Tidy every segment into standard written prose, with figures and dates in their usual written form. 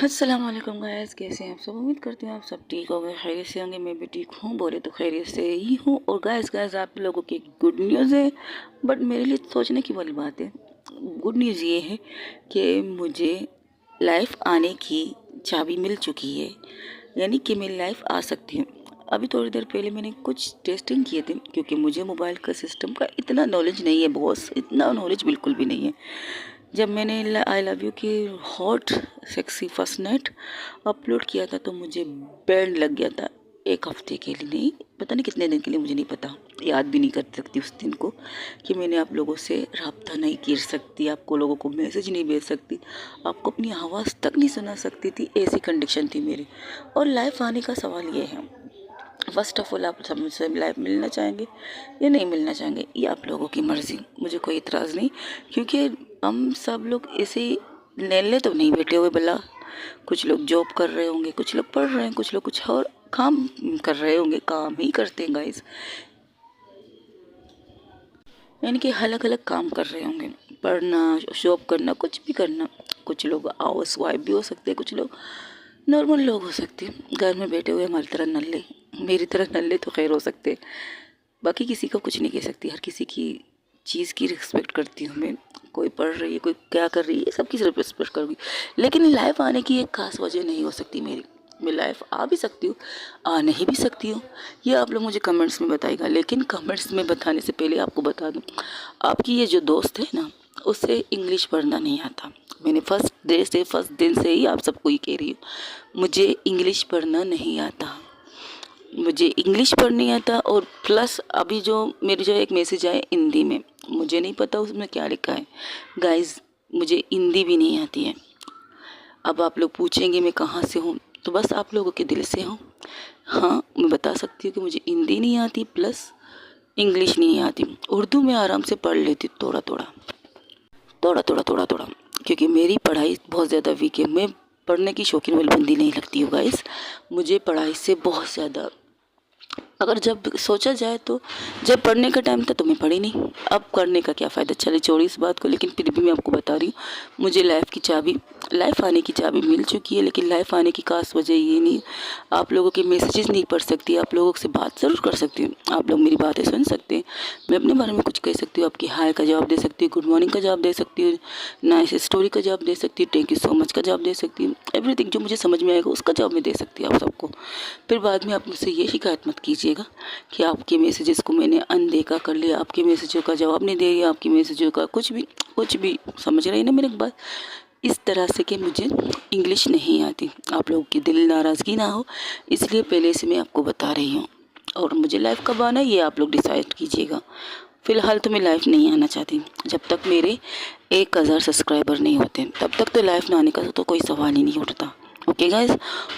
अस्सलाम वालेकुम गाइस, कैसे हैं आप सब। उम्मीद करती हूँ आप सब ठीक होंगे, खैरियत से होंगे। मैं भी ठीक हूँ, बोले तो खैरियत से ही हूँ। और गाइस आप लोगों की गुड न्यूज़ है, बट मेरे लिए सोचने की वाली बात है। गुड न्यूज़ ये है कि मुझे लाइफ आने की चाबी मिल चुकी है, यानी कि मैं लाइफ आ सकती हूँ। अभी थोड़ी देर पहले मैंने कुछ टेस्टिंग किए थे, क्योंकि मुझे मोबाइल का सिस्टम का इतना नॉलेज नहीं है बॉस, इतना नॉलेज बिल्कुल भी नहीं है। जब मैंने आई लव यू की hot sexy first night upload किया था तो मुझे बैंड लग गया था। एक हफ्ते के लिए नहीं, पता नहीं कितने दिन के लिए, मुझे नहीं पता, याद भी नहीं कर सकती उस दिन को कि मैंने आप लोगों से रब्ता नहीं कर सकती, आपको लोगों को मैसेज नहीं भेज सकती, आपको अपनी आवाज़ तक नहीं सुना सकती थी। ऐसी कंडीशन थी मेरी। और लाइफ आने का सवाल ये है, फर्स्ट ऑफ ऑल आप सब मुझसे लाइफ मिलना चाहेंगे या नहीं मिलना चाहेंगे, ये आप लोगों की मर्ज़ी, मुझे कोई इतराज़ नहीं। क्योंकि हम सब लोग ऐसे नैले तो नहीं बैठे हुए भला। कुछ लोग जॉब कर रहे होंगे, कुछ लोग पढ़ रहे हैं, कुछ लोग कुछ और काम कर रहे होंगे, काम ही करते हैं गाइस, यानी कि अलग अलग काम कर रहे होंगे, पढ़ना, जॉब करना, कुछ भी करना। कुछ लोग हाउस वाइफ भी हो सकते हैं, कुछ लोग नॉर्मल लोग हो सकते हैं, घर में बैठे हुए हमारी तरह नल्ले, मेरी तरह नल्ले तो खैर हो सकते हैं। बाकी किसी को कुछ नहीं कह सकती, हर किसी की चीज़ की रिस्पेक्ट करती हूँ मैं। कोई पढ़ रही है, कोई क्या कर रही है, सबकी सिर्फ रिस्पेक्ट करूँगी। लेकिन लाइफ आने की एक खास वजह नहीं हो सकती मेरी। मैं लाइफ आ भी सकती हूँ, आ नहीं भी सकती हूँ, ये आप लोग मुझे कमेंट्स में बताइएगा। लेकिन कमेंट्स में बताने से पहले आपको बता दूँ, आपकी ये जो दोस्त है ना, उससे इंग्लिश पढ़ना नहीं आता। मैंने फर्स्ट दिन से ही आप सबको ये कह रही हूँ, मुझे इंग्लिश पढ़ना नहीं आता, मुझे इंग्लिश पढ़नी आता। और प्लस अभी जो मेरी जो एक मैसेज आया हिंदी में, मुझे नहीं पता उसमें क्या लिखा है गाइस, मुझे हिंदी भी नहीं आती है। अब आप लोग पूछेंगे मैं कहाँ से हूँ, तो बस आप लोगों के दिल से हूँ। हाँ, मैं बता सकती हूँ कि मुझे हिंदी नहीं आती, प्लस इंग्लिश नहीं आती। उर्दू में आराम से पढ़ लेती, थोड़ा थोड़ा थोड़ा थोड़ा, क्योंकि मेरी पढ़ाई बहुत ज़्यादा वीक है। मैं पढ़ने की शौकीन वाली बंदी नहीं लगती हूँ गाइस, मुझे पढ़ाई से बहुत ज़्यादा, अगर जब सोचा जाए तो जब पढ़ने का टाइम था तो मैं पढ़ी नहीं, अब करने का क्या फ़ायदा। चले छोड़ी इस बात को, लेकिन फिर भी मैं आपको बता रही हूँ, मुझे लाइफ आने की चाबी मिल चुकी है। लेकिन लाइफ आने की खास वजह ये नहीं, आप लोगों के मैसेजेस नहीं पढ़ सकती, आप लोगों से बात ज़रूर कर सकती हूँ, आप लोग मेरी बातें सुन सकते हैं, मैं अपने बारे में कुछ कह सकती हूँ, आपकी हाय का जवाब दे सकती हूँ, गुड मॉर्निंग का जवाब दे सकती हूँ, नाइस स्टोरी का जवाब दे सकती हूँ, थैंक यू सो मच का जवाब दे सकती हूँ, एवरीथिंग जो मुझे समझ में आएगा उसका जवाब मैं दे सकती हूँ आप सबको। फिर बाद में आप मुझसे ये शिकायत मत कीजिएगा कि आपके मैसेजेस को मैंने अनदेखा कर लिया, आपके मैसेजों का जवाब नहीं दे रही, आपके मैसेजों का कुछ भी समझ रही ना मेरे बात, इस तरह से कि मुझे इंग्लिश नहीं आती। आप लोगों की दिल नाराज़गी ना हो, इसलिए पहले से मैं आपको बता रही हूँ। और मुझे लाइव कब आना है ये आप लोग डिसाइड कीजिएगा। फ़िलहाल तो मैं लाइव नहीं आना चाहती, जब तक मेरे 1000 सब्सक्राइबर नहीं होते तब तक तो लाइव ना आने का तो कोई सवाल ही नहीं उठता। ओके गाइस,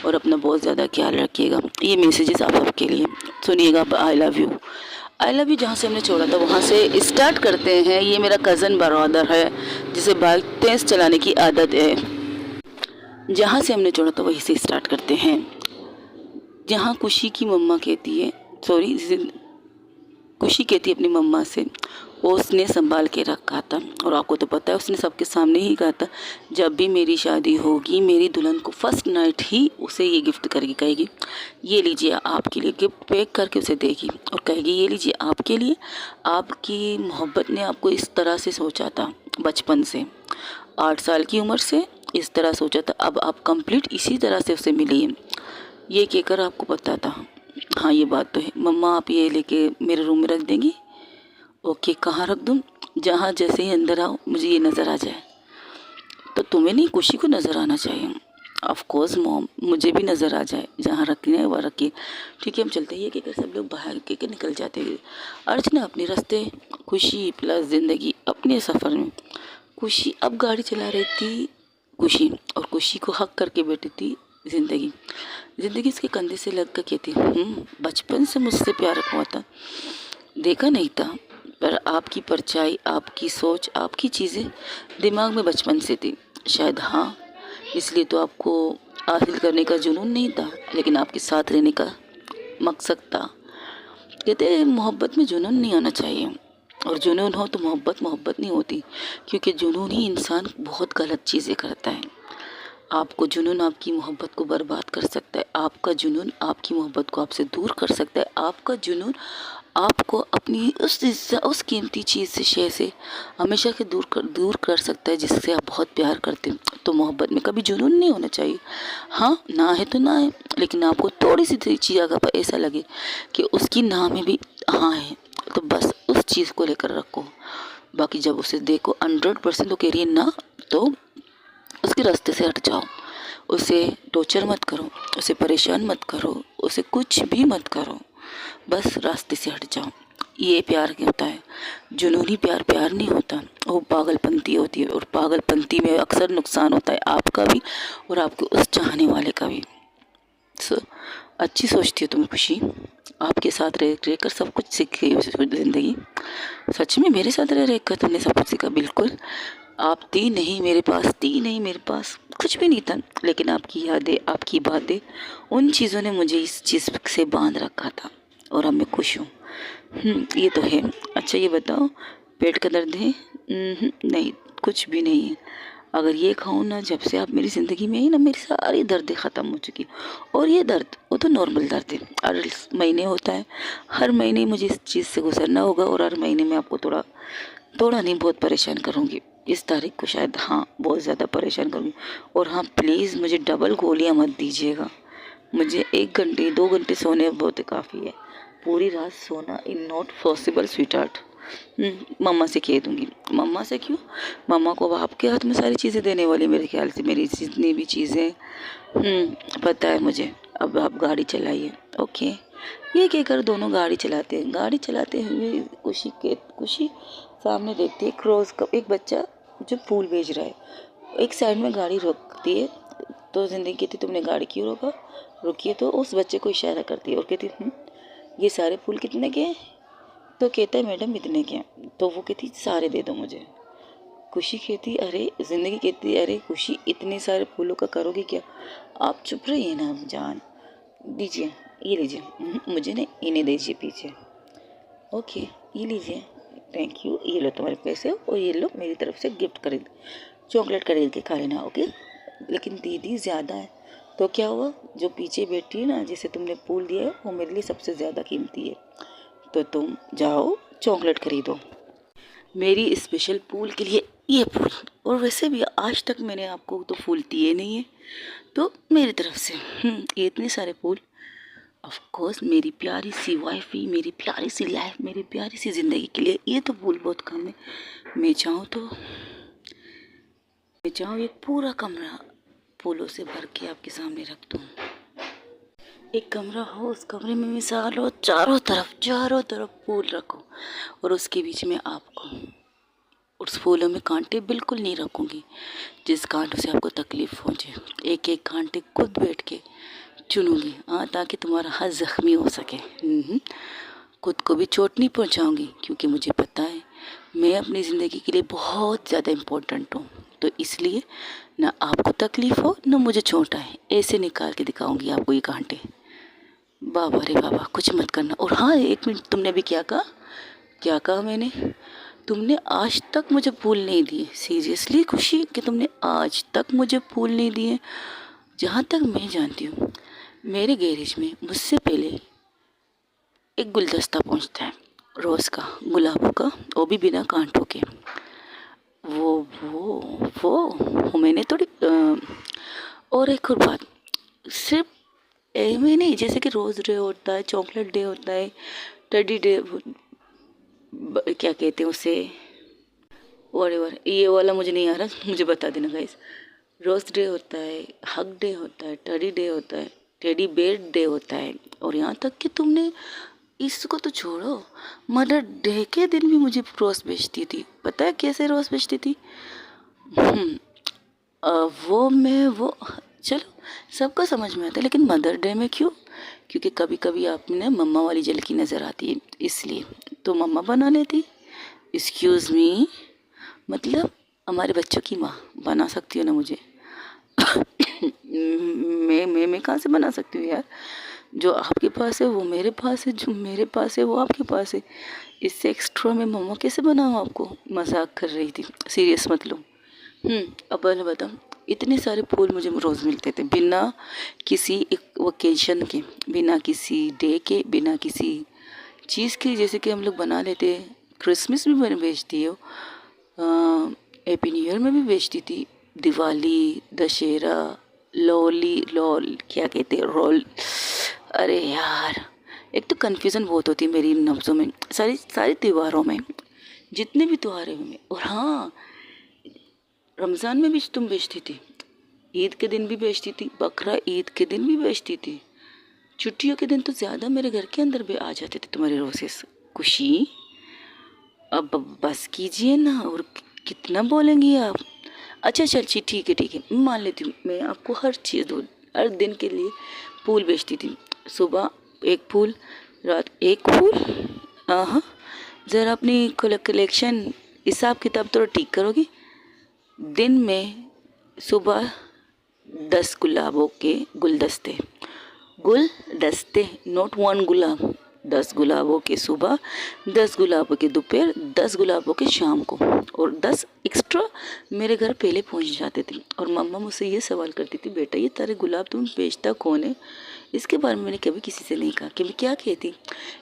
और अपना बहुत ज़्यादा ख्याल रखिएगा। ये मैसेजेस आप सबके लिए सुनिएगा। आई लव यू जहाँ से हमने छोड़ा था वहाँ से स्टार्ट करते हैं। ये मेरा कज़न बरदर है जिसे बाइक तेज़ चलाने की आदत है। जहाँ से हमने छोड़ा था वहीं से स्टार्ट करते हैं। जहाँ खुशी की मम्मा कहती है, सॉरी, खुशी कहती है अपनी मम्मा से, वो उसने संभाल के रखा था। और आपको तो पता है उसने सबके सामने ही कहा था, जब भी मेरी शादी होगी मेरी दुल्हन को फर्स्ट नाइट ही उसे ये गिफ्ट करके कहेगी, ये लीजिए आपके लिए, गिफ्ट पैक करके उसे देगी और कहेगी ये लीजिए आपके लिए। आपकी मोहब्बत ने आपको इस तरह से सोचा था बचपन से, 8 साल की उम्र से इस तरह सोचा था, अब आप कंप्लीट इसी तरह से उसे मिली है, ये कहकर आपको पता था। हाँ ये बात तो है। मम्मा आप ये लेके मेरे रूम में रख देंगी? ओके, कहाँ रख दूँ? जहाँ जैसे ही अंदर आओ मुझे ये नज़र आ जाए। तो तुम्हें नहीं, खुशी को नज़र आना चाहिए। ऑफ कोर्स मॉम, मुझे भी नज़र आ जाए, जहाँ रखना है वहाँ रखिए। ठीक है, हम चलते हैं। ये कहकर सब लोग बाहर के निकल जाते हैं। अर्चना अपने रास्ते, खुशी प्लस ज़िंदगी अपने सफ़र में। खुशी अब गाड़ी चला रही थी खुशी, और खुशी को हक करके बैठी थी ज़िंदगी। ज़िंदगी उसके कंधे से लग कर कहती, बचपन से मुझसे प्यार हुआ था, देखा नहीं था, पर आपकी परछाई, आपकी सोच, आपकी चीज़ें दिमाग में बचपन से थी शायद। हाँ, इसलिए तो आपको हासिल करने का जुनून नहीं था, लेकिन आपके साथ रहने का मकसद था। कहते हैं मोहब्बत में जुनून नहीं होना चाहिए, और जुनून हो तो मोहब्बत नहीं होती, क्योंकि जुनून ही इंसान बहुत गलत चीज़ें करता है। आपको जुनून आपकी मोहब्बत को बर्बाद कर सकता है, आपका जुनून आपकी मोहब्बत को आपसे दूर कर सकता है, आपका जुनून आपको अपनी उस कीमती चीज़ से, शय से हमेशा के दूर कर सकता है जिससे आप बहुत प्यार करते हैं। तो मोहब्बत में कभी जुनून नहीं होना चाहिए। हाँ, ना है तो ना है, लेकिन आपको थोड़ी सी चीज़ अगर ऐसा लगे कि उसकी ना में भी हाँ है, तो बस उस चीज़ को लेकर रखो। बाकी जब उसे देखो 100% तो कह रही है ना, तो उसके रास्ते से हट जाओ। उसे टॉर्चर मत करो, उसे परेशान मत करो, उसे कुछ भी मत करो, बस रास्ते से हट जाओ। ये प्यार होता है। जुनूनी प्यार प्यार नहीं होता, वो पागलपंती होती है, और पागलपंती में अक्सर नुकसान होता है आपका भी और आपके उस चाहने वाले का भी। अच्छी सोचती हो तुम खुशी, आपके साथ रह कर सब कुछ सीख गई हो ज़िंदगी। सच में मेरे साथ रह कर तुमने सब कुछ सीखा। बिल्कुल, आप थी नहीं मेरे पास कुछ भी नहीं था, लेकिन आपकी यादें, आपकी बातें, उन चीज़ों ने मुझे इस चीज़ से बांध रखा था, और अब मैं खुश हूँ। ये तो है। अच्छा ये बताओ, पेट का दर्द है? नहीं, कुछ भी नहीं है। अगर ये खाऊं ना, जब से आप मेरी ज़िंदगी में आई ना, मेरी सारी दर्दें ख़त्म हो चुकी। और ये दर्द, वो तो नॉर्मल दर्द है, हर महीने होता है। हर महीने मुझे इस चीज़ से गुजरना होगा, और हर महीने में आपको थोड़ा थोड़ा नहीं, बहुत परेशान करूँगी। इस तारीख को शायद, हाँ, बहुत ज़्यादा परेशान करूँगी। और हाँ, प्लीज़ मुझे डबल गोलियाँ मत दीजिएगा। मुझे 1 घंटे 2 घंटे सोने बहुत काफ़ी है। पूरी रात सोना in not possible sweetheart. मम्मा से कह दूँगी। मम्मा से क्यों? मम्मा को अब आपके हाथ में सारी चीज़ें देने वाली, मेरे ख्याल से मेरी जितनी भी चीज़ें पता है मुझे। अब आप गाड़ी चलाइए। ओके, ये कहकर दोनों गाड़ी चलाते हैं। गाड़ी चलाते हुए खुशी सामने देखती है एक बच्चा जो फूल बेच रहा है। एक साइड में गाड़ी रोकती है, तो ज़िंदगी कहती तुमने गाड़ी क्यों रोका? रुकिए, तो उस बच्चे को इशारा करती है और कहती ये सारे फूल कितने के हैं? तो कहता है मैडम इतने के हैं। तो वो कहती सारे दे दो मुझे। खुशी कहती अरे, ज़िंदगी कहती अरे खुशी, इतने सारे फूलों का करोगी क्या? आप चुप रहिए ना जान। दीजिए, ये लीजिए। मुझे नहीं, इन्हें दीजिए पीछे। ओके, ये लीजिए, थैंक यू। ये लो तुम्हारे पैसे, और ये लो मेरी तरफ से गिफ्ट खरीद, चॉकलेट खरीद के खा लेना। ओके, लेकिन दीदी ज़्यादा है। तो क्या हुआ, जो पीछे बैठी है ना, जिसे तुमने फूल दिया है, वो मेरे लिए सबसे ज़्यादा कीमती है। तो तुम जाओ चॉकलेट खरीदो मेरी स्पेशल फूल के लिए। ये फूल, और वैसे भी आज तक मैंने आपको तो फूल दिए नहीं है, तो मेरी तरफ से ये इतने सारे फूल। ऑफ कोर्स मेरी प्यारी सी वाइफी, मेरी प्यारी सी लाइफ, मेरी प्यारी सी ज़िंदगी के लिए ये तो फूल बहुत कम है। मैं चाहूँ एक पूरा कमरा फूलों से भर के आपके सामने रख दूँ। एक कमरा हो, उस कमरे में मिसाल हो, चारों तरफ फूल रखो, और उसके बीच में आपको। उस फूलों में कांटे बिल्कुल नहीं रखूँगी जिस कांटों से आपको तकलीफ़ पहुँचे। एक एक कांटे खुद बैठ के चुनूँगी, हाँ, ताकि तुम्हारा हाथ ज़ख्मी हो सके। खुद को भी चोट नहीं पहुँचाऊँगी, क्योंकि मुझे पता है मैं अपनी ज़िंदगी के लिए बहुत ज़्यादा इम्पोर्टेंट हूँ। तो इसलिए ना आपको तकलीफ़ हो, ना मुझे चोट आए, ऐसे निकाल के दिखाऊँगी आपको ये कांटे। बाबा रे बाबा, कुछ मत करना। और हाँ, 1 मिनट, तुमने अभी क्या कहा मैंने? तुमने आज तक मुझे फूल नहीं दिए। सीरियसली खुशी, कि तुमने आज तक मुझे फूल नहीं दिए? जहाँ तक मैं जानती हूँ, मेरे गैरेज में मुझसे पहले एक गुलदस्ता पहुँचता है, रोज़ का, गुलाबों का, वो भी बिना कांटों के। वो मैंने थोड़ी और एक और बात, सिर्फ एम नहीं, जैसे कि रोज़ डे होता है, चॉकलेट डे होता है, टेडी डे, क्या कहते हैं उसे, व्हाटएवर, ये वाला मुझे नहीं आ रहा, मुझे बता देना गाइस। रोज़ डे होता है, हग डे होता है, टेडी डे होता है, टेडी बेयर डे होता है, और यहाँ तक कि तुमने इसको तो छोड़ो, मदर डे के दिन भी मुझे रोज़ बेचती थी। पता है कैसे रोज़ बेचती थी? वो चलो, सबको समझ में आता है, लेकिन मदर डे में क्यों? क्योंकि कभी कभी आप में मम्मा वाली झलकी नज़र आती है, इसलिए तो मम्मा बना लेती। एक्सक्यूज़ मी, मतलब हमारे बच्चों की माँ बना सकती हो ना मुझे? मैं कहाँ से बना सकती हूँ यार? जो आपके पास है वो मेरे पास है, जो मेरे पास है वो आपके पास है। इससे एक्स्ट्रा मैं मम्मा कैसे बनाऊँ आपको? मजाक कर रही थी, सीरियस मत लो। अब मैं बताऊँ, इतने सारे फूल मुझे रोज़ मिलते थे बिना किसी एक ओकेजन के, बिना किसी डे के, बिना किसी चीज़ के। जैसे कि हम लोग बना लेते, क्रिसमस में मैंने बेचती हो, हैप्पी न्यू ईयर में भी बेचती थी, दिवाली, दशहरा, लोली लोल क्या कहते हैं, रोल, अरे यार, एक तो कन्फ्यूज़न बहुत होती है मेरी इन लफ्ज़ों में, सारी सारी त्योहारों में, जितने भी त्योहार हैं उनमें। और हाँ, रमज़ान में भी तुम बेचती थी, ईद के दिन भी बेचती थी, बकरा ईद के दिन भी बेचती थी, छुट्टियों के दिन तो ज़्यादा मेरे घर के अंदर भी आ जाते थे तुम्हारे रोसेस। खुशी, अब बस कीजिए ना, और कितना बोलेंगी आप। अच्छा चल ठीक है, मैं मान लेती हूँ, मैं आपको हर चीज़ दूँ, हर दिन के लिए फूल बेचती थी। सुबह एक फूल, रात एक फूल। हाँ, ज़रा अपनी कलेक्शन हिसाब किताब थोड़ा ठीक करोगी। दिन में सुबह 10 गुलाबों के गुलदस्ते, गुलदस्ते, नॉट वन गुलाब, 10 गुलाबों के सुबह, 10 गुलाबों के दोपहर, 10 गुलाबों के शाम को, और 10 एक्स्ट्रा मेरे घर पहले पहुंच जाते थे। और मम्मा मुझसे ये सवाल करती थी, बेटा ये तारे गुलाब तुम बेचता कौन है? इसके बारे में मैंने कभी किसी से नहीं कहा कि मैं क्या कहती।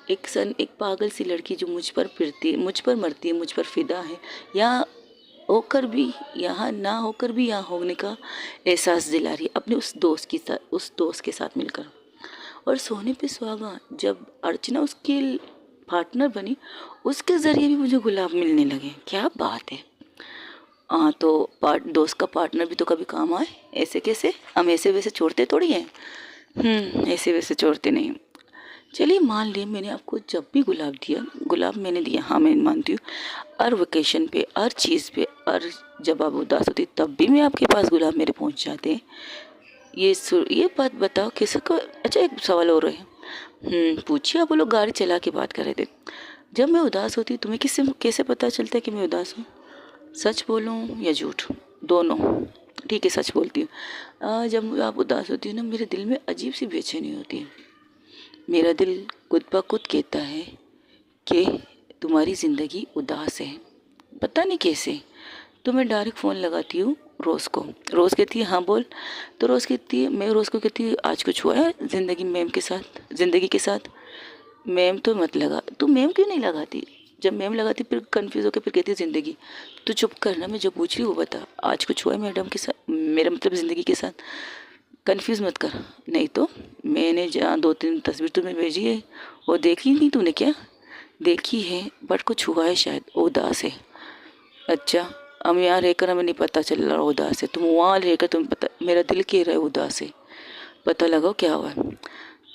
एक पागल सी लड़की जो मुझ पर फिरती है, मुझ पर मरती है, मुझ पर फिदा है, या होकर भी यहाँ ना होकर भी यहाँ होने का एहसास दिला रही है अपने उस दोस्त के साथ मिलकर। और सोने पे सुहागा, जब अर्चना उसकी पार्टनर बनी, उसके ज़रिए भी मुझे गुलाब मिलने लगे। क्या बात है। हाँ, तो दोस्त का पार्टनर भी तो कभी काम आए। ऐसे कैसे, हम ऐसे वैसे छोड़ते थोड़ी हैं। ऐसे वैसे छोड़ते नहीं। चलिए मान लिए मैंने आपको जब भी गुलाब दिया, गुलाब मैंने दिया, हाँ मैं मानती हूँ, हर वेकेशन पे, हर चीज़ पे, हर जब आप उदास होती तब भी मैं आपके पास गुलाब मेरे पहुँच जाते हैं। ये बात बताओ किसी को। अच्छा एक सवाल और है। पूछिए। आप वो लोग गाड़ी चला के बात कर रहे थे। जब मैं उदास होती तुम्हें किससे कैसे पता चलता है कि मैं उदास हूँ? सच बोलूँ या झूठ? दोनों। ठीक है, सच बोलती हूँ। जब आप उदास होती हो ना, मेरे दिल में अजीब सी बेचैनी होती है। मेरा दिल खुद ब खुद कहता है कि तुम्हारी ज़िंदगी उदास है, पता नहीं कैसे। तो मैं डायरेक्ट फ़ोन लगाती हूँ रोज़ को। रोज़ कहती है हाँ बोल। तो रोज़ कहती है, मैं रोज़ को कहती हूँ आज कुछ हुआ है ज़िंदगी के साथ? मैम तो मत लगा। तू मैम क्यों नहीं लगाती? जब मैम लगाती फिर कन्फ्यूज़ होकर फिर कहती है ज़िंदगी। तो चुप करना, मैं जो पूछ रही हूँ वो बता, आज कुछ हुआ है मैडम के साथ, मेरा मतलब ज़िंदगी के साथ? कन्फ्यूज़ मत कर। नहीं तो मैंने जहाँ 2-3 तस्वीर तुम्हें भेजी है वो देखी नहीं तूने क्या? देखी है, बट कुछ हुआ है शायद, वो उदास है। अच्छा, हम यहाँ रहकर हमें नहीं पता चल रहा उदास है, तुम वहाँ रहकर तुम्हें पता, मेरा दिल कह रहा है उदास है, पता लगाओ क्या हुआ है।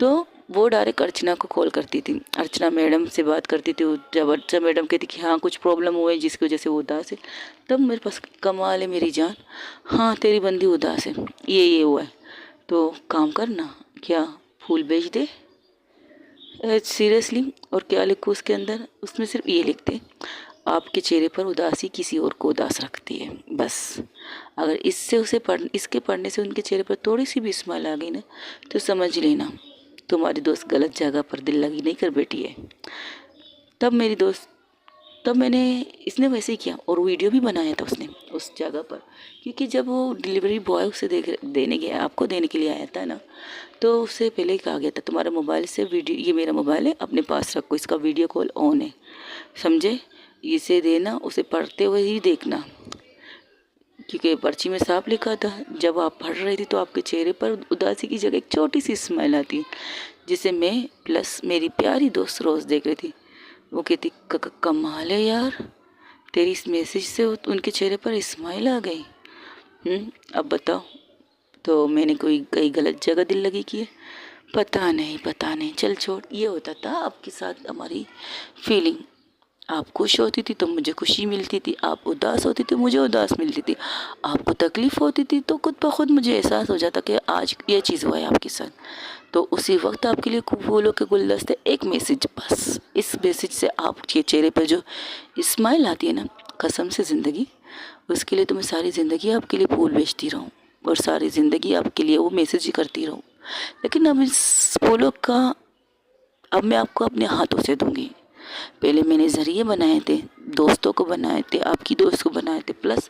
तो वो डायरेक्ट अर्चना को कॉल करती थी, अर्चना मैडम से बात करती थी। जब अर्चना मैडम कहती कि हाँ कुछ प्रॉब्लम हुआ है जिसकी वजह से वो उदास है, तब मेरे पास कमाल है मेरी जान, हाँ तेरी बंदी उदास है, ये हुआ है, तो काम करना, क्या फूल बेच दे? सीरियसली। और क्या लिखूँ उसके अंदर? उसमें सिर्फ ये लिखते, आपके चेहरे पर उदासी किसी और को उदास रखती है, बस। अगर इसके पढ़ने से उनके चेहरे पर थोड़ी सी भी स्माइल आ गई ना, तो समझ लेना तुम्हारी दोस्त गलत जगह पर दिल लगी नहीं कर बैठी है। तब मेरी दोस्त, तब मैंने, इसने वैसे ही किया और वीडियो भी बनाया था उसने उस जगह पर, क्योंकि जब वो डिलीवरी बॉय उसे देने गया, आपको देने के लिए आया था ना, तो उससे पहले ही कहा गया था तुम्हारे मोबाइल से वीडियो, ये मेरा मोबाइल है अपने पास रखो, इसका वीडियो कॉल ऑन है, समझे? इसे देना, उसे पढ़ते हुए ही देखना, क्योंकि पर्ची में साफ लिखा था। जब आप पढ़ रही थी तो आपके चेहरे पर उदासी की जगह एक छोटी सी स्माइल आती, जिसे मैं प्लस मेरी प्यारी दोस्त रोज़ देख रही थी। वो कहती कमाल है यार, तेरी इस मैसेज से उनके चेहरे पर स्माइल आ गई। अब बताओ, तो मैंने कई गलत जगह दिल लगी की है? पता नहीं, चल छोड़। ये होता था आपके साथ हमारी फीलिंग। आप खुश होती थी तो मुझे खुशी मिलती थी, आप उदास होती थी मुझे उदास मिलती थी, आपको तकलीफ़ होती थी तो खुद ब खुद मुझे एहसास हो जाता कि आज ये चीज़ हुआ है आपके साथ। तो उसी वक्त आपके लिए फूलों के गुलदस्ते, एक मैसेज, बस इस मैसेज से आपके चेहरे पर जो स्माइल आती है ना, कसम से ज़िंदगी, उसके लिए तो मैं सारी ज़िंदगी आपके लिए फूल बेचती रहूँ और सारी ज़िंदगी आपके लिए वो मैसेज ही करती रहूँ। लेकिन अब इस फूलों का, अब मैं आपको अपने हाथों से दूँगी। पहले मैंने ज़रिए बनाए थे, दोस्तों को बनाए थे, आपकी दोस्त को बनाए थे, प्लस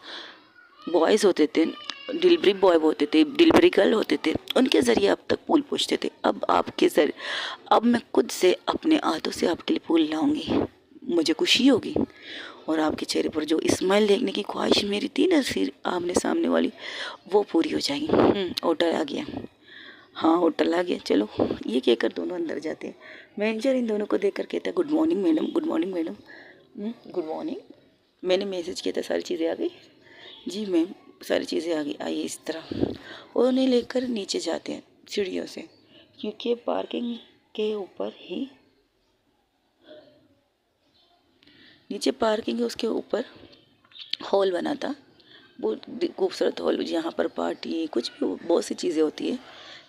बॉयज़ होते थे, डिलीवरी बॉय होते थे, डिलीवरी गर्ल होते थे, उनके ज़रिए आप तक फूल पहुँचते थे। अब मैं खुद से अपने हाथों से आपके लिए फूल लाऊंगी, मुझे खुशी होगी, और आपके चेहरे पर जो स्माइल देखने की ख्वाहिश मेरी थी ना, फिर आमने सामने वाली, वो पूरी हो जाएगी। ऑर्डर आ गया। हाँ, होटल आ गया। चलो, ये कहकर दोनों अंदर जाते हैं। मैनेजर इन दोनों को देख कर कहता है, good morning madam, good morning madam. Good morning. मैंने मैसेज किया था, सारी चीज़ें आ गई? जी मैम, सारी चीज़ें आ गई। आइए इस तरह। और उन्हें लेकर नीचे जाते हैं सीढ़ियों से, क्योंकि पार्किंग के ऊपर ही, नीचे पार्किंग है, उसके ऊपर हॉल बना था, बहुत खूबसूरत हॉल, जहाँ पर पार्टी कुछ भी बहुत सी चीज़ें होती है।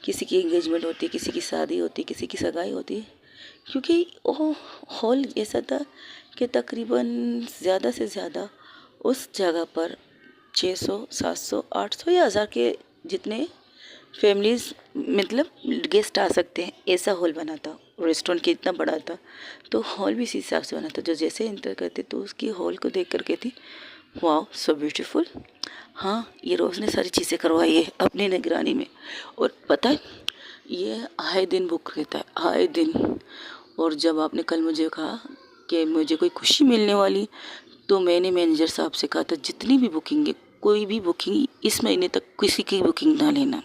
किसी की एंगेजमेंट होती है, किसी की शादी होती है, किसी की सगाई होती है। क्योंकि वो हॉल ऐसा था कि तकरीबन ज़्यादा से ज़्यादा उस जगह पर 600, 700, 800 या 1000 के जितने फैमिलीज़, मतलब गेस्ट आ सकते हैं, ऐसा हॉल बना था। रेस्टोरेंट की इतना बड़ा था, तो हॉल भी इसी हिसाब से बना था। जो जैसे एंटर करते तो उसकी हॉल को देख कर कहती, वाह सो ब्यूटीफुल। हाँ, ये रोज़ ने सारी चीज़ें करवाई है अपनी निगरानी में, और पता है ये आए दिन बुक रहता है, आए दिन। और जब आपने कल मुझे कहा कि मुझे कोई खुशी मिलने वाली, तो मैंने मैनेजर साहब से कहा था, जितनी भी बुकिंग है, कोई भी बुकिंग इस महीने तक किसी की बुकिंग ना लेना।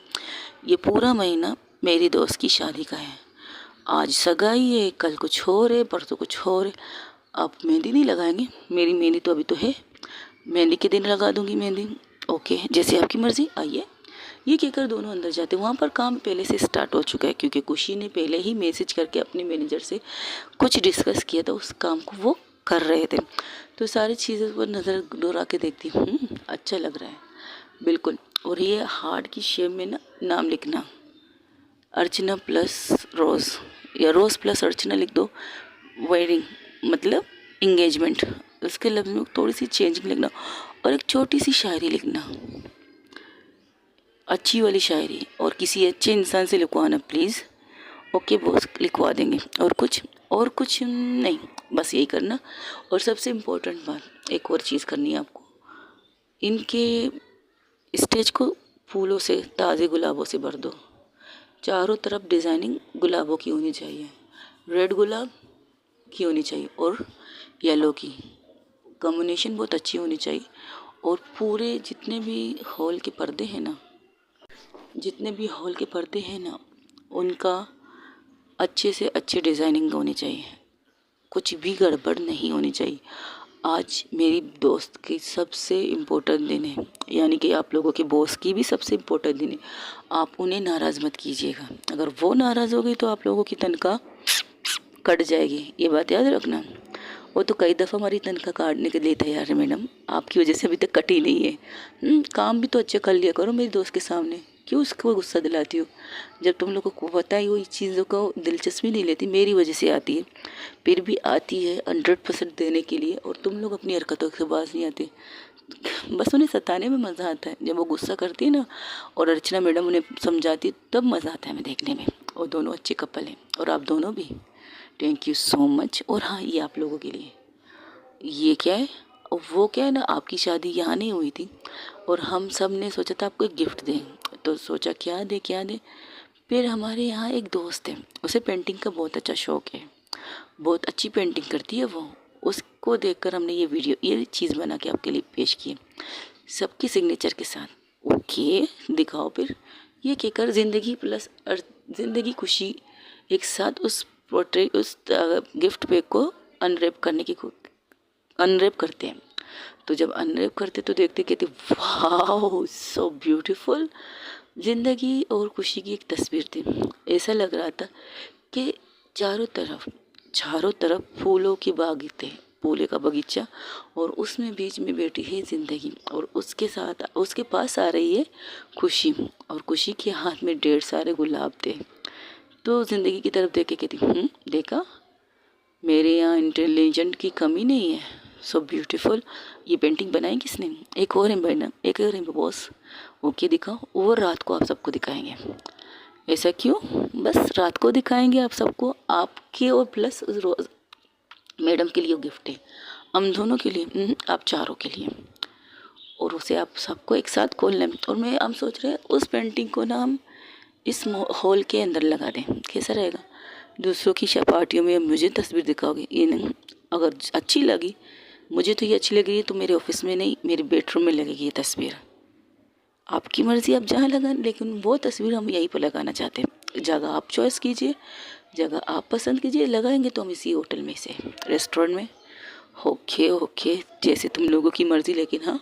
ये पूरा महीना मेरी दोस्त की शादी का है। आज सगाई है, कल कुछ और है, परसों कुछ और है। आप मेहंदी नहीं लगाएंगे? मेरी मेहंदी तो अभी तो है, मेहंदी के दिन लगा दूंगी मेहंदी। ओके, जैसे आपकी मर्ज़ी, आइए। ये कहकर दोनों अंदर जाते। वहाँ पर काम पहले से स्टार्ट हो चुका है, क्योंकि खुशी ने पहले ही मैसेज करके अपने मैनेजर से कुछ डिस्कस किया था, उस काम को वो कर रहे थे। तो सारी चीज़ों पर नज़र दौड़ा के देखती हूँ, अच्छा लग रहा है बिल्कुल। और ये हार्ट की शेप में ना नाम लिखना, अर्चना प्लस रोज़, या रोज़ प्लस अर्चना लिख दो। वेडिंग मतलब इंगेजमेंट, उसके लफ्ज़ में थोड़ी सी चेंजिंग लिखना, और एक छोटी सी शायरी लिखना, अच्छी वाली शायरी, और किसी अच्छे इंसान से लिखवाना प्लीज़। ओके बॉस, लिखवा देंगे। और कुछ नहीं, बस यही करना। और सबसे इम्पोर्टेंट बात, एक और चीज़ करनी है आपको, इनके स्टेज को फूलों से, ताज़े गुलाबों से भर दो। चारों तरफ डिज़ाइनिंग गुलाबों की होनी चाहिए, रेड गुलाब की होनी चाहिए और येलो की कॉम्बिनेशन बहुत अच्छी होनी चाहिए। और पूरे जितने भी हॉल के पर्दे हैं ना, उनका अच्छे से अच्छे डिज़ाइनिंग होनी चाहिए, कुछ भी गड़बड़ नहीं होनी चाहिए। आज मेरी दोस्त की सबसे इम्पोर्टेंट दिन है, यानी कि आप लोगों के बॉस की भी सबसे इम्पोर्टेंट दिन है। आप उन्हें नाराज़ मत कीजिएगा, अगर वो नाराज़ हो गई तो आप लोगों की तनख्वाह कट जाएगी, ये बात याद रखना। वो तो कई दफ़ा हमारी तनख्वाह काटने के लिए तैयार है मैडम, आपकी वजह से अभी तक कटी नहीं है। काम भी तो अच्छे कर लिया करो मेरी दोस्त के सामने, क्यों उसको गुस्सा दिलाती हो? जब तुम लोगों को पता ही हो इस चीज़ों को दिलचस्पी नहीं लेती, मेरी वजह से आती है, फिर भी आती है 100% देने के लिए, और तुम लोग अपनी हरकतों से बाज नहीं आते। बस उन्हें सताने में मज़ा आता है, जब वो गुस्सा करती है ना और अर्चना मैडम उन्हें समझाती है, तब मज़ा आता है हमें देखने में। और दोनों अच्छे कपल हैं, और आप दोनों भी, थैंक यू सो मच। और हाँ, ये आप लोगों के लिए, ये क्या है, वो क्या है ना, आपकी शादी यहाँ नहीं हुई थी, और हम सब ने सोचा था आपको एक गिफ्ट दें, तो सोचा क्या दें। फिर हमारे यहाँ एक दोस्त है, उसे पेंटिंग का बहुत अच्छा शौक है, बहुत अच्छी पेंटिंग करती है वो। उसको देखकर हमने ये चीज़ बना के आपके लिए पेश की है, सबकी सिग्नेचर के साथ। ओके, दिखाओ फिर। ये कहकर ज़िंदगी खुशी एक साथ उस पोर्ट्रेट, उस गिफ्ट पैक को अनरैप करते हैं। तो जब अनरैप करते तो देखते कहते, वाह सो ब्यूटीफुल। ज़िंदगी और खुशी की एक तस्वीर थी। ऐसा लग रहा था कि चारों तरफ फूलों के बाग थे, फूलों का बगीचा, और उसमें बीच में बैठी है ज़िंदगी, और उसके पास आ रही है खुशी, और खुशी के हाथ में ढेर सारे गुलाब थे। तो ज़िंदगी की तरफ देख के कहती, देखा, मेरे यहाँ इंटेलिजेंट की कमी नहीं है, सो ब्यूटीफुल। ये पेंटिंग बनाई किसने? एक और है मैडम, एक और है बॉस। ओके, दिखाओ। और रात को आप सबको दिखाएंगे। ऐसा क्यों? बस रात को दिखाएंगे आप सबको, आपके और प्लस उस रोज मैडम के लिए गिफ्ट है, हम दोनों के लिए, आप चारों के लिए। और उसे आप सबको एक साथ खोल लें। और हम सोच रहे हैं उस पेंटिंग को ना हम इस हॉल के अंदर लगा दें। कैसा रहेगा? दूसरों की पार्टियों में मुझे तस्वीर दिखाओगे ये नहीं। अगर अच्छी लगी, मुझे तो ये अच्छी लग रही है, तो मेरे ऑफिस में नहीं, मेरे बेडरूम में लगेगी ये तस्वीर। आपकी मर्ज़ी, आप जहाँ लगाएं, लेकिन वो तस्वीर हम यहीं पर लगाना चाहते हैं। जगह आप चॉइस कीजिए, जगह आप पसंद कीजिए। लगाएंगे तो हम इसी होटल में से, रेस्टोरेंट में। ओके ओके, जैसे तुम लोगों की मर्ज़ी। लेकिन हाँ,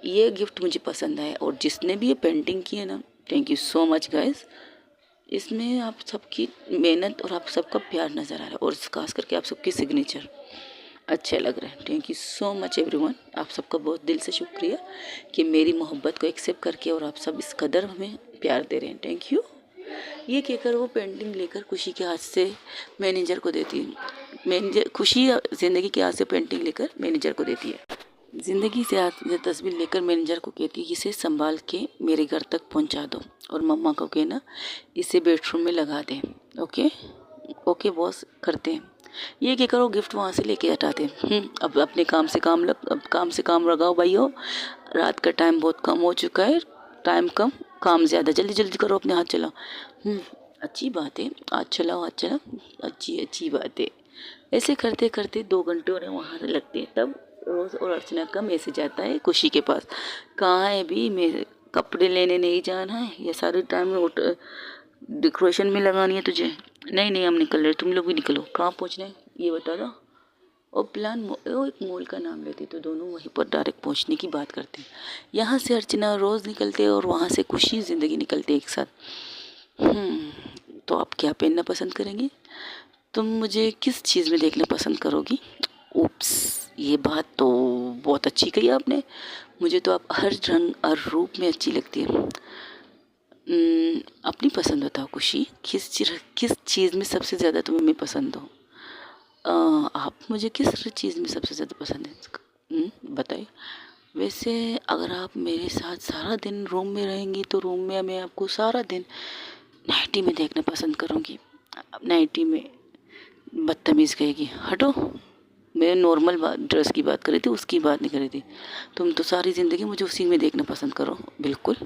ये गिफ्ट मुझे पसंद आया। और जिसने भी ये पेंटिंग की है ना, thank you so much guys. इसमें आप सबकी मेहनत और आप सबका प्यार नज़र आ रहा है, और खास करके आप सबके सिग्नेचर अच्छे लग रहे हैं। Thank you so much everyone. आप सबका बहुत दिल से शुक्रिया कि मेरी मोहब्बत को एक्सेप्ट करके और आप सब इस कदर हमें प्यार दे रहे हैं। Thank you. ये कहकर वो पेंटिंग लेकर खुशी के हाथ से मैनेजर को देती है। मैनेजर खुशी ज़िंदगी के हाथ से पेंटिंग लेकर मैनेजर को देती है। ज़िंदगी से हाथ में तस्वीर लेकर मैनेजर को कहती है, इसे संभाल के मेरे घर तक पहुंचा दो, और मम्मा को कहना इसे बेडरूम में लगा दें। ओके ओके बॉस, करते हैं। ये कहकर वो गिफ्ट वहाँ से लेके हटाते हैं। अब अपने अब काम से काम लगाओ भाइयों। रात का टाइम बहुत कम हो चुका है, टाइम कम काम ज़्यादा। जल्दी जल्दी करो, अपने हाथ चलाओ। अच्छी बात है, हाथ चलाओ हाथ चलाओ, अच्छी अच्छी बात है। ऐसे करते करते 2 घंटे उन्हें वहाँ से लगते हैं। तब रोज़ और अर्चना का मैसेज आता है खुशी के पास। कहाँ है भी, मेरे कपड़े लेने नहीं जाना है, ये सारे टाइम में डेकोरेशन में लगानी है तुझे? नहीं नहीं, हम निकल रहे, तुम लोग भी निकलो। कहाँ पहुँचना है ये बता दो। और प्लान वो एक मॉल का नाम लेते, तो दोनों वहीं पर डायरेक्ट पहुँचने की बात करते हैं। यहाँ से अर्चना रोज़ निकलते और वहाँ से खुशी ज़िंदगी निकलते एक साथ। तो आप क्या पहनना पसंद करेंगी? तुम मुझे किस चीज़ में देखना पसंद करोगी? उप्स, ये बात तो बहुत अच्छी कही आपने। मुझे तो आप हर रंग और रूप में अच्छी लगती है। अपनी पसंद बताओ खुशी, किस चीज़ में सबसे ज़्यादा तुम्हें पसंद हो? आप मुझे किस चीज़ में सबसे ज़्यादा पसंद है बताइए। वैसे अगर आप मेरे साथ सारा दिन रूम में रहेंगी, तो रूम में मैं आपको सारा दिन नाइटी में देखना पसंद करूँगी। नाइटी में बदतमीज़ कहेगी, हटो। मैं नॉर्मल ड्रेस की बात कर रही थी, उसकी बात नहीं कर रही थी। तुम तो सारी ज़िंदगी मुझे उसी में देखना पसंद करो। बिल्कुल,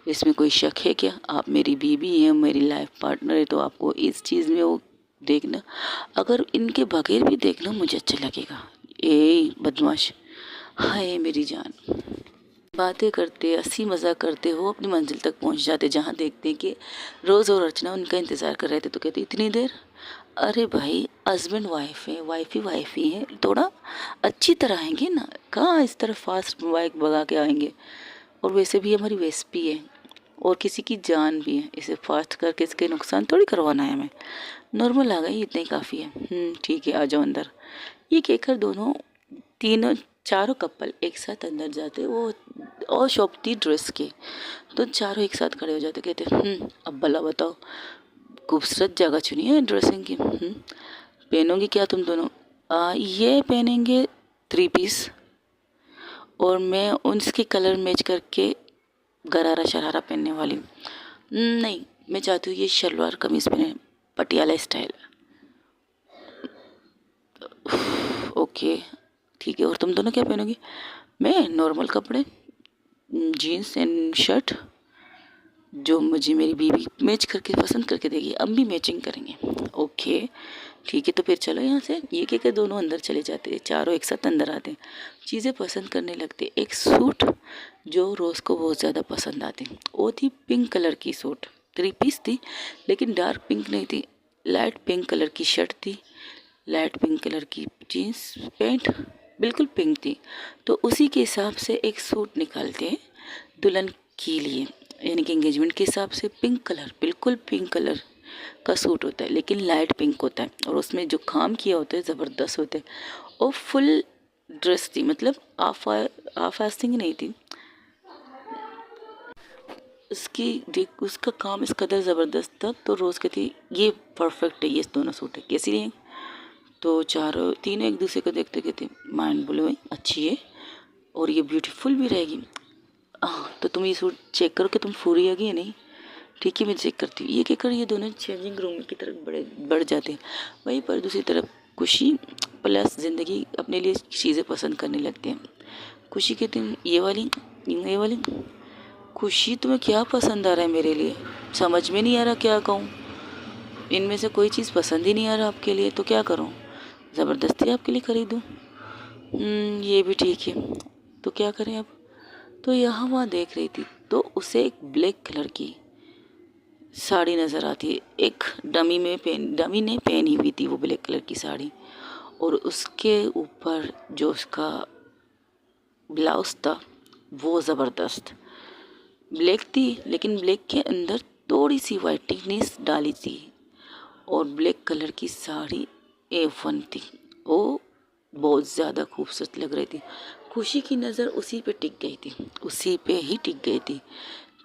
इसमें कोई शक है क्या? आप मेरी बीवी हैं, मेरी लाइफ पार्टनर है, तो आपको इस चीज़ में वो देखना, अगर इनके बगैर भी देखना मुझे अच्छा लगेगा। ए बदमाश, हाय मेरी जान। बातें करते, हंसी मजाक करते हो अपनी मंजिल तक पहुंच जाते, जहां देखते हैं कि रोज़ और अर्चना उनका इंतज़ार कर रहे थे। तो कहते इतनी देर? अरे भाई, हस्बैंड वाइफ है, वाइफ ही है, थोड़ा अच्छी तरह आएंगे ना, कहाँ इस तरह फास्ट बाइक भगा के आएंगे। और वैसे भी हमारी वेस्पी है और किसी की जान भी है, इसे फास्ट करके इसके नुकसान थोड़ी करवाना है हमें। नॉर्मल आ गई, इतना ही काफ़ी है। ठीक है, आ जाओ अंदर। ये कहकर दोनों तीनों चारों कपल एक साथ अंदर जाते। वो और शॉप थी ड्रेस के, तो चारों एक साथ खड़े हो जाते। कहते अब भला बताओ, खूबसूरत जगह चुनी है ड्रेसिंग की। पहनोगी क्या तुम दोनों? ये पहनेंगे 3 पीस, और मैं उसके कलर मैच करके गरारा शरारा पहनने वाली हूँ। नहीं, मैं चाहती हूँ ये शलवार कमीज़ पहने, पटियाला स्टाइल। ओके ठीक है, और तुम दोनों क्या पहनोगी? मैं नॉर्मल कपड़े, जीन्स एंड शर्ट, जो मुझे मेरी बीवी मैच करके पसंद करके देगी, हम भी मैचिंग करेंगे। ओके ठीक है, तो फिर चलो यहाँ से। ये कह के दोनों अंदर चले जाते हैं, चारों एक साथ अंदर आते हैं, चीज़ें पसंद करने लगते। एक सूट जो रोज़ को बहुत ज़्यादा पसंद आती, वो थी पिंक कलर की सूट, 3 पीस थी, लेकिन डार्क पिंक नहीं थी, लाइट पिंक कलर की शर्ट थी, लाइट पिंक कलर की जीन्स पैंट, बिल्कुल पिंक थी। तो उसी के हिसाब से एक सूट निकालते हैं दुल्हन के लिए, यानी कि एंगेजमेंट के हिसाब से पिंक कलर, बिल्कुल पिंक कलर का सूट होता है, लेकिन लाइट पिंक होता है, और उसमें जो काम किया होता है ज़बरदस्त होता है। और फुल ड्रेस थी, मतलब हाफ आस्तीन नहीं थी उसका काम इस कदर ज़बरदस्त था। तो रोज़ कहती ये परफेक्ट है, ये दोनों सूट है, कैसी रही? तो चारों तीनों एक दूसरे को देखते कहते माइंड ब्लोइंग, अच्छी है और ये ब्यूटीफुल भी रहेगी। तो तुम ये सूट चेक करो कि तुम पूरी होगी या नहीं। ठीक है, मैं चेक करती हूँ। ये कहकर ये दोनों चेंजिंग रूम की तरफ बढ़ जाते हैं। वहीं पर दूसरी तरफ खुशी प्लस ज़िंदगी अपने लिए चीज़ें पसंद करने लगते हैं। खुशी कहती हूँ ये वाली, ये वाली खुशी तुम्हें क्या पसंद आ रहा है मेरे लिए, समझ में नहीं आ रहा क्या कहूँ। इनमें से कोई चीज़ पसंद ही नहीं आ रहा आपके लिए, तो क्या करूँ, ज़बरदस्ती आपके लिए खरीदूँ। ये भी ठीक है, तो क्या करें अब। तो यहाँ वहाँ देख रही थी तो उसे एक ब्लैक कलर की साड़ी नज़र आती है। एक डमी ने पहनी हुई थी वो ब्लैक कलर की साड़ी, और उसके ऊपर जो उसका ब्लाउज था वो ज़बरदस्त ब्लैक थी, लेकिन ब्लैक के अंदर थोड़ी सी वाइटनेस डाली थी, और ब्लैक कलर की साड़ी A1 थी। वो बहुत ज़्यादा खूबसूरत लग रही थी। खुशी की नज़र उसी पे टिक गई थी, उसी पे ही टिक गई थी।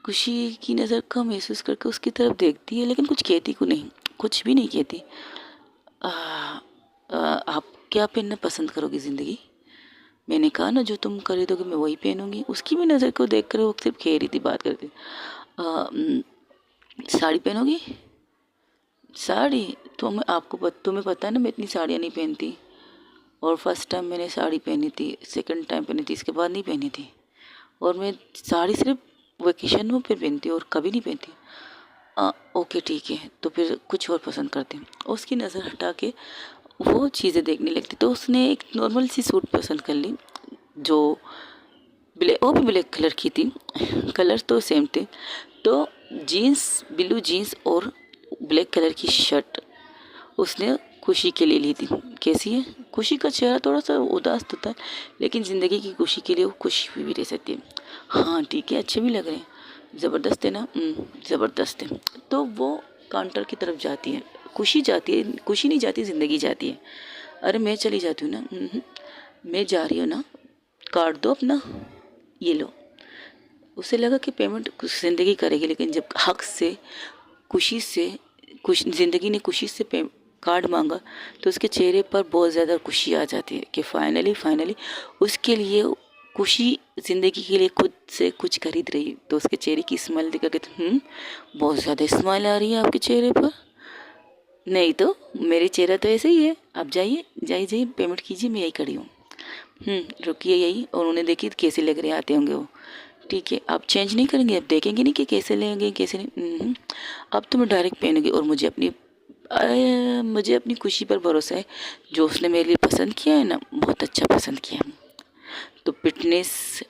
खुशी की नज़र का महसूस करके उसकी तरफ देखती है, लेकिन कुछ कहती को नहीं, कुछ भी नहीं कहती। आप क्या पहनना पसंद करोगी ज़िंदगी? मैंने कहा ना, जो तुम खरीदोगे मैं वही पहनूंगी। उसकी भी नज़र को देख कर वो सिर्फ खेल रही थी, बात करती। साड़ी पहनोगी? साड़ी तो मैं तुम्हें पता है ना, मैं इतनी साड़ियाँ नहीं पहनती, और फर्स्ट टाइम मैंने साड़ी पहनी थी, सेकंड टाइम पहनी थी, इसके बाद नहीं पहनी थी। और मैं साड़ी सिर्फ वेकेशन में पहनती हूँ और कभी नहीं पहनती। ओके ठीक है, तो फिर कुछ और पसंद करते हैं। उसकी नज़र हटा के वो चीज़ें देखने लगती, तो उसने एक नॉर्मल सी सूट पसंद कर ली, जो वो भी ब्लैक कलर की थी, कलर तो सेम थे। तो जीन्स, ब्लू जीन्स और ब्लैक कलर की शर्ट उसने खुशी के लिए ली थी। कैसी है? खुशी का चेहरा थोड़ा सा उदास होता है, लेकिन ज़िंदगी की खुशी के लिए वो खुशी भी रह सकती है। हाँ ठीक है, अच्छे भी लग रहे हैं, ज़बरदस्त है ना। ज़बरदस्त है। तो वो काउंटर की तरफ जाती है, खुशी जाती है, खुशी नहीं जाती, ज़िंदगी जाती है। अरे मैं चली जाती हूँ ना, मैं जा रही हूँ ना, कार्ड दो अपना, ये लो। उसे लगा कि पेमेंट ज़िंदगी करेगी, लेकिन जब हक से, खुशी से, ज़िंदगी ने खुशी से कार्ड मांगा, तो उसके चेहरे पर बहुत ज़्यादा खुशी आ जाती है कि फाइनली उसके लिए खुशी ज़िंदगी के लिए खुद से कुछ खरीद रही। तो उसके चेहरे की स्माइल देखा कि बहुत ज़्यादा स्माइल आ रही है आपके चेहरे पर। नहीं तो मेरे चेहरा तो ऐसे ही है। आप जाइए पेमेंट कीजिए, मैं यही खड़ी हूँ। रुकिए यही, और उन्हें देखिए कैसे लग रहे आते होंगे वो। ठीक है, आप चेंज नहीं करेंगे, आप देखेंगे नहीं कि कैसे लेंगे कैसे नहीं। अब तो मैं डायरेक्ट पहनूंगी, और मुझे अपनी खुशी पर भरोसा है। जो उसने मेरे लिए पसंद किया है ना, बहुत अच्छा पसंद किया है। तो फिटनेस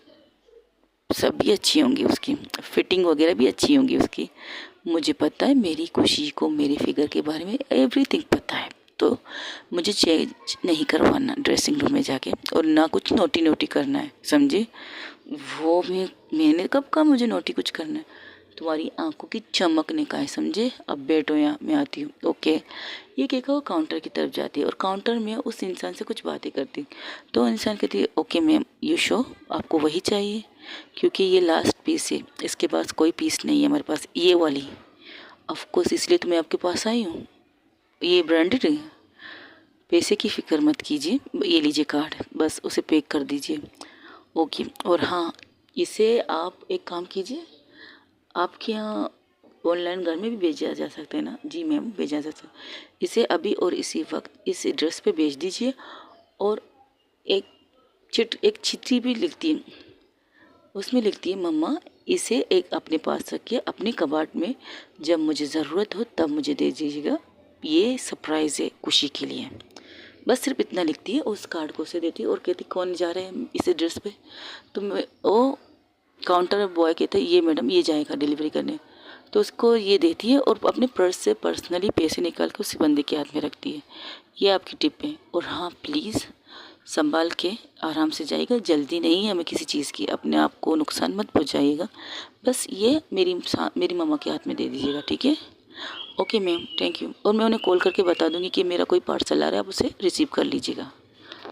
सब भी अच्छी होंगी उसकी, फिटिंग वगैरह भी अच्छी होंगी उसकी। मुझे पता है मेरी खुशी को, मेरे फिगर के बारे में एवरीथिंग पता है। तो मुझे चेंज नहीं करवाना ड्रेसिंग रूम में जाके, और ना कुछ नोटी नोटी करना है, समझे। वो मैंने कब कहा मुझे नोटी कुछ करना है? तुम्हारी आंखों की चमकने का है, समझे। अब बैठो यहाँ, मैं आती हूँ। ओके, ये कहकर वो काउंटर की तरफ जाती है, और काउंटर में उस इंसान से कुछ बातें करती। तो इंसान कहती है, ओके मैम, यू शो आपको वही चाहिए, क्योंकि ये लास्ट पीस है, इसके पास कोई पीस नहीं है हमारे पास, ये वाली। ऑफकोर्स इसलिए तो मैं आपके पास आई हूँ, ये ब्रांडेड है। पैसे की फ़िक्र मत कीजिए, ये लीजिए कार्ड, बस उसे पे कर दीजिए। ओके। और हाँ, इसे आप एक काम कीजिए, आपके यहाँ ऑनलाइन घर में भी भेजा जा सकता है ना? जी मैम, भेजा जा सकता है। इसे अभी और इसी वक्त इस एड्रेस पे भेज दीजिए। और एक एक चिट्ठी भी लिखती है, उसमें लिखती है, मम्मा इसे एक अपने पास रखिए, अपने कबाड़ में, जब मुझे ज़रूरत हो तब मुझे दे दीजिएगा, ये सरप्राइज़ है खुशी के लिए। बस सिर्फ इतना लिखती है, उस कार्ड को उसे देती है, और कहती कौन जा रहे हैं इस एड्रेस पे। तो वो काउंटर बॉय कहते हैं, ये मैडम ये जाएगा डिलीवरी करने। तो उसको ये देती है, और अपने पर्स से पर्सनली पैसे निकाल के उस बंदे के हाथ में रखती है। ये आपकी टिप है। और हाँ प्लीज़ संभाल के आराम से जाइएगा, जल्दी नहीं है हमें किसी चीज़ की, अपने आप को नुकसान मत पहुँचाइएगा। बस ये मेरी मम्मा के हाथ में दे दीजिएगा, ठीक है। Okay ma'am, thank you. और मैं उन्हें कॉल करके बता दूंगी कि मेरा कोई पार्सल आ रहा है, आप उसे रिसीव कर लीजिएगा।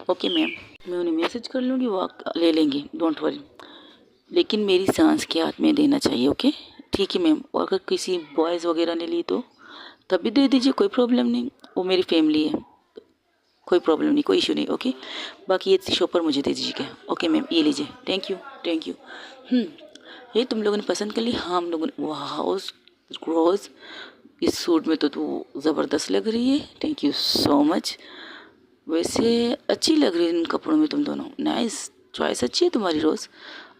ओके मैम, मैं उन्हें मैसेज कर लूँगी, वो ले लेंगे, डोंट वरी। लेकिन मेरी सांस के हाथ में देना चाहिए, ओके। ठीक है मैम। और अगर किसी बॉयज़ वगैरह ने ली तो तब भी दे दीजिए, कोई प्रॉब्लम नहीं, वो मेरी फैमिली है, कोई प्रॉब्लम नहीं, कोई इशू नहीं, ओके। बाकी ये शॉपर मुझे दे दीजिएगा। ओके मैम, ये लीजिए, थैंक यू थैंक यू। ये तुम लोगों ने पसंद कर ली? हाँ हम लोगों ने। वाह रोज़, इस सूट में तो तू ज़बरदस्त लग रही है, थैंक यू सो मच। वैसे अच्छी लग रही है इन कपड़ों में तुम दोनों, नाइस चॉइस, अच्छी है तुम्हारी रोज़।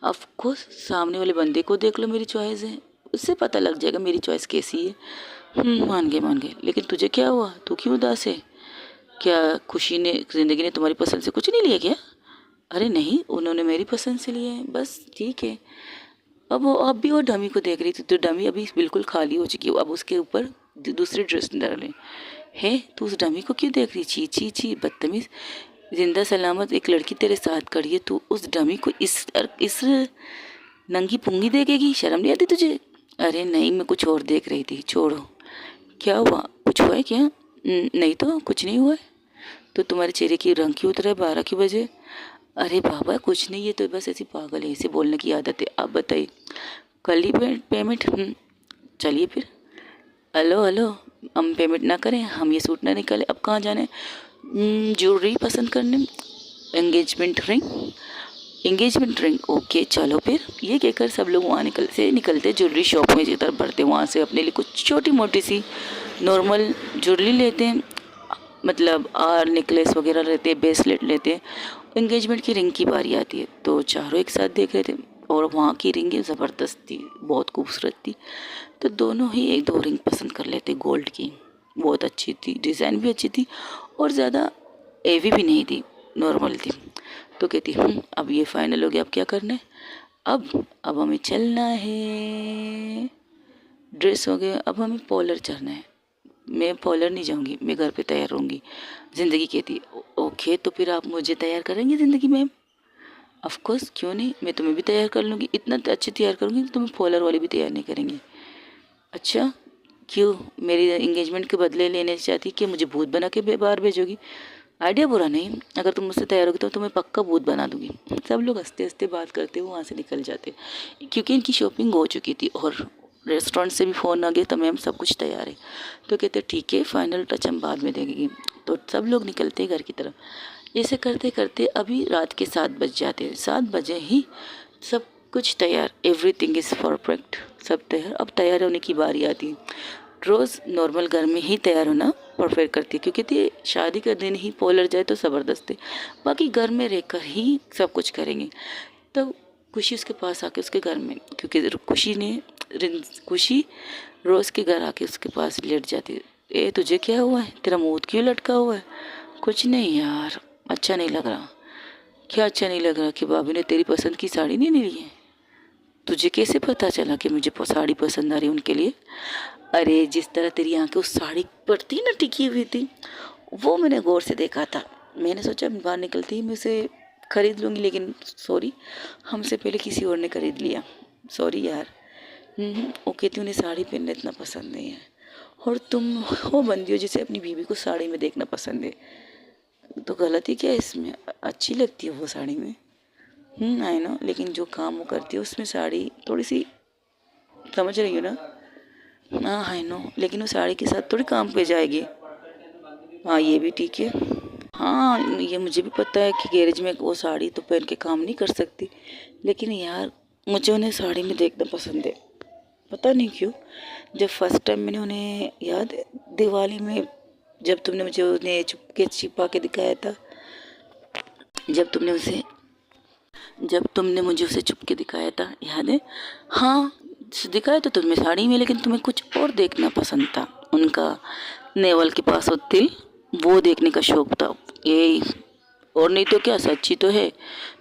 ऑफ कोर्स सामने वाले बंदे को देख लो, मेरी चॉइस है, उससे पता लग जाएगा मेरी चॉइस कैसी है। मान गए मान गए, लेकिन तुझे क्या हुआ, तू क्यों उदास है? क्या खुशी ने, ज़िंदगी ने तुम्हारी पसंद से कुछ नहीं लिया क्या? अरे नहीं, उन्होंने मेरी पसंद से लिया है, बस ठीक है। अब भी वो डमी को देख रही थी, तो डमी अभी बिल्कुल खाली हो चुकी है, अब उसके ऊपर दूसरी ड्रेस डाले है। तो उस डमी को क्यों देख रही? ची ची ची, बदतमीज। जिंदा सलामत एक लड़की तेरे साथ खड़ी है, तू उस डमी को इस नंगी पुंगी देखेगी? शर्म नहीं आती तुझे? अरे नहीं, मैं कुछ और देख रही थी, छोड़ो। क्या हुआ, कुछ हुआ है क्या? नहीं तो कुछ नहीं हुआ है। तो तुम्हारे चेहरे की रंग क्यों उतरा है 12 की बजे? अरे बाबा कुछ नहीं, ये तो बस ऐसी पागल है, ऐसे बोलने की आदत है। आप बताइए, कल ही पेमेंट? चलिए फिर। हेलो हेलो, हम पेमेंट ना करें, हम ये सूट ना निकालें, अब कहाँ जाना है? ज्वेलरी पसंद करने, engagement ring, engagement ring, okay चलो फिर। ये कहकर सब लोग वहाँ निकलते ज्वेलरी शॉप में की तरफ बढ़ते, वहाँ से अपने लिए कुछ छोटी मोटी सी नॉर्मल ज्वेलरी लेते हैं, मतलब नेकलेस वगैरह लेते हैं, ब्रेसलेट लेते हैं। एंगेजमेंट की रिंग की बारी आती है, तो चारों एक साथ देख रहे थे, और वहाँ की रिंग ज़बरदस्त थी, बहुत खूबसूरत थी। तो दोनों ही एक दो रिंग पसंद कर लेते, गोल्ड की, बहुत अच्छी थी, डिज़ाइन भी अच्छी थी, और ज़्यादा हेवी भी नहीं थी, नॉर्मल थी। तो कहती अब ये फाइनल हो गया, अब क्या करना है? अब हमें चलना है, ड्रेस हो गया, अब हमें पॉलर चढ़ना है। मैं पॉलर नहीं जाऊंगी, मैं घर पे तैयार होंगी। ज़िंदगी कहती ओके, तो फिर आप मुझे तैयार करेंगे ज़िंदगी मैम? ऑफ कोर्स, क्यों नहीं, मैं तुम्हें भी तैयार कर लूँगी, इतना अच्छे तैयार करूँगी कि तुम्हें पॉलर वाली भी तैयार नहीं करेंगी। अच्छा, क्यों, मेरी एंगेजमेंट के बदले लेने चाहती कि मुझे भूत बना के बाहर भेजोगी? आइडिया बुरा नहीं, अगर तुम मुझसे तैयार होगी तो तुम्हें पक्का भूत बना दूंगी। सब लोग हंसते हंसते बात करते हुए वहाँ से निकल जाते, क्योंकि इनकी शॉपिंग हो चुकी थी, और रेस्टोरेंट से भी फ़ोन आ गया, तो मैम सब कुछ तैयार है। तो कहते ठीक है, फाइनल टच हम बाद में देंगे। तो सब लोग निकलते हैं घर की तरफ। ऐसे करते करते अभी रात के 7 बज जाते हैं। 7 बजे ही सब कुछ तैयार, एवरीथिंग इज़ परफेक्ट, सब तैयार। अब तैयार होने की बारी आती है। रोज़ नॉर्मल घर में ही तैयार होना परफेक्ट करती है, क्योंकि थी शादी का दिन ही पॉलर जाए तो ज़बरदस्त है, बाकी घर में रहकर ही सब कुछ करेंगे। तब खुशी उसके पास आके उसके घर में, क्योंकि खुशी रोज़ के घर आके उसके पास लेट जाती है। ए तुझे क्या हुआ है, तेरा मुँह क्यों लटका हुआ है? कुछ नहीं यार, अच्छा नहीं लग रहा। क्या अच्छा नहीं लग रहा? कि भाभी ने तेरी पसंद की साड़ी नहीं ली है? तुझे कैसे पता चला कि मुझे साड़ी पसंद आ रही है उनके लिए? अरे जिस तरह तेरी आंखें उस साड़ी पर थी ना, टिकी हुई थी, वो मैंने गौर से देखा था। मैंने सोचा बाहर निकलती ही मैं उसे खरीद लूँगी, लेकिन सॉरी, हमसे पहले किसी और ने खरीद लिया, सॉरी यार। वो कहती उन्हें साड़ी पहनना इतना पसंद नहीं है, और तुम वो बंदी हो जिसे अपनी बीवी को साड़ी में देखना पसंद है, तो गलती क्या है इसमें? अच्छी लगती है वो साड़ी में। आई नो, लेकिन जो काम वो करती है उसमें साड़ी थोड़ी सी, समझ रही हो ना? हाँ आई नो, लेकिन वो साड़ी के साथ थोड़ी काम पे जाएगी। हाँ ये भी ठीक है। हाँ ये मुझे भी पता है कि गैरेज में वो साड़ी तो पहन के काम नहीं कर सकती, लेकिन यार मुझे उन्हें साड़ी में देखना पसंद है, पता नहीं क्यों। जब फर्स्ट टाइम मैंने उन्हें, याद है दिवाली में, जब तुमने मुझे उन्हें चुपके छिपा के दिखाया था, जब तुमने उसे जब तुमने मुझे उसे चुपके दिखाया था, याद है? हाँ, दिखाया तो तुम्हें साड़ी में, लेकिन तुम्हें कुछ और देखना पसंद था। उनका नेवल के पास वो तिल, वो देखने का शौक था। ये और नहीं तो क्या, सच्ची तो है,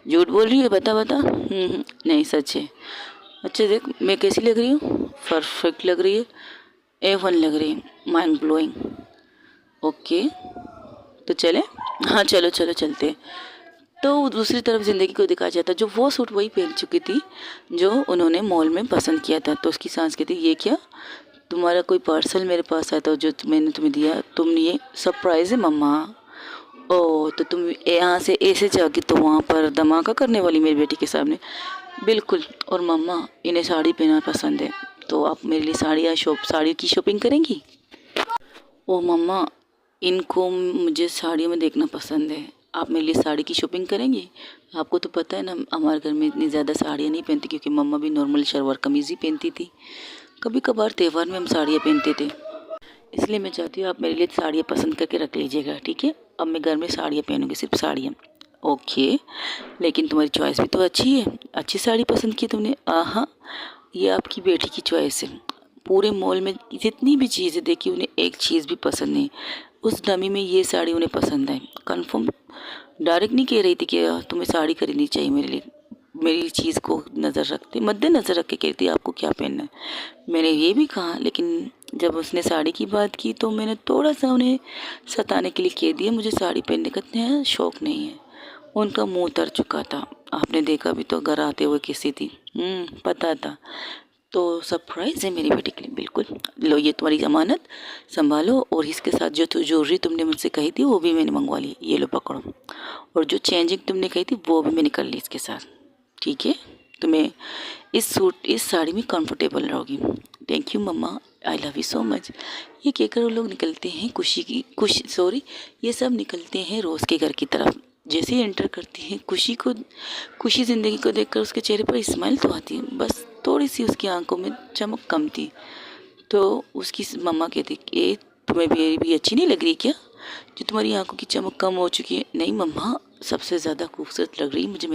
झूठ बोल रही है? बता बता। नहीं सच है। अच्छा देख मैं कैसी लग रही हूँ, परफेक्ट लग रही है, A1 लग रही है, माइंड ब्लोइंग। ओके तो चले, हाँ चलो चलो चलते हैं। तो दूसरी तरफ ज़िंदगी को दिखाया जाता, जो वो सूट वही पहन चुकी थी जो उन्होंने मॉल में पसंद किया था। तो उसकी सांस कहती, ये क्या, तुम्हारा कोई पार्सल मेरे पास आया था जो मैंने तुम्हें दिया, तुम ये सरप्राइज़ है मम्मा? ओ तो तुम यहाँ से ऐसे जाके तो वहाँ पर धमाका करने वाली मेरी बेटी के सामने? बिल्कुल। और मम्मा इन्हें साड़ी पहनना पसंद है, तो आप मेरे लिए साड़ी की शॉपिंग करेंगी? ओ मम्मा, इनको मुझे साड़ियों में देखना पसंद है, आप मेरे लिए साड़ी की शॉपिंग करेंगी? आपको तो पता है ना, हमारे घर में इतनी ज़्यादा साड़ियाँ नहीं पहनती, क्योंकि मम्मा भी नॉर्मल शलवार कमीज़ ही पहनती थी। कभी कभार त्यौहार में हम साड़ियाँ पहनते थे, इसलिए मैं चाहती हूँ आप मेरे लिए साड़ियाँ पसंद करके रख लीजिएगा, ठीक है? अब मैं घर में साड़ियाँ पहनूँगी, सिर्फ साड़ियाँ। ओके, लेकिन तुम्हारी चॉइस भी तो अच्छी है, अच्छी साड़ी पसंद की तुमने। हाँ, ये आपकी बेटी की चॉइस है। पूरे मॉल में जितनी भी चीज़ें देखी उन्हें एक चीज़ भी पसंद नहीं, उस डमी में ये साड़ी उन्हें पसंद है। कंफर्म डायरेक्ट नहीं कह रही थी कि तुम्हें साड़ी खरीदनी चाहिए मेरे लिए, मेरी चीज़ को नज़र रखते मद्देनज़र रख के कहती आपको क्या पहनना है। मैंने ये भी कहा, लेकिन जब उसने साड़ी की बात की तो मैंने थोड़ा सा उन्हें सताने के लिए कह दिया मुझे साड़ी पहनने का इतना शौक़ नहीं है। उनका मुंह उतर चुका था, आपने देखा भी तो घर आते हुए किसी थी। पता था। तो सरप्राइज़ है मेरी बेटी के लिए, बिल्कुल। लो ये तुम्हारी ज़मानत संभालो, और इसके साथ जो ज्वेलरी तुमने मुझसे कही थी वो भी मैंने मंगवा ली, ये लो पकड़ो। और जो चेंजिंग तुमने कही थी वो भी मैंने कर ली इसके साथ, ठीक है। तुम्हें इस साड़ी में कंफर्टेबल रहोगी। Thank you mamma, I love you so much. ये कहकर वो लोग निकलते हैं ये सब निकलते हैं रोज़ के घर की तरफ। जैसे ही एंटर करती हैं खुशी ज़िंदगी को देखकर उसके चेहरे पर स्माइल तो आती है, बस थोड़ी सी उसकी आंखों में चमक कम थी। तो उसकी मम्मा कहती कि तुम्हें भी अच्छी नहीं लग रही क्या, जो तुम्हारी आंखों की चमक कम हो चुकी है। नहीं मम्मा, सबसे ज़्यादा खूबसूरत लग रही मुझे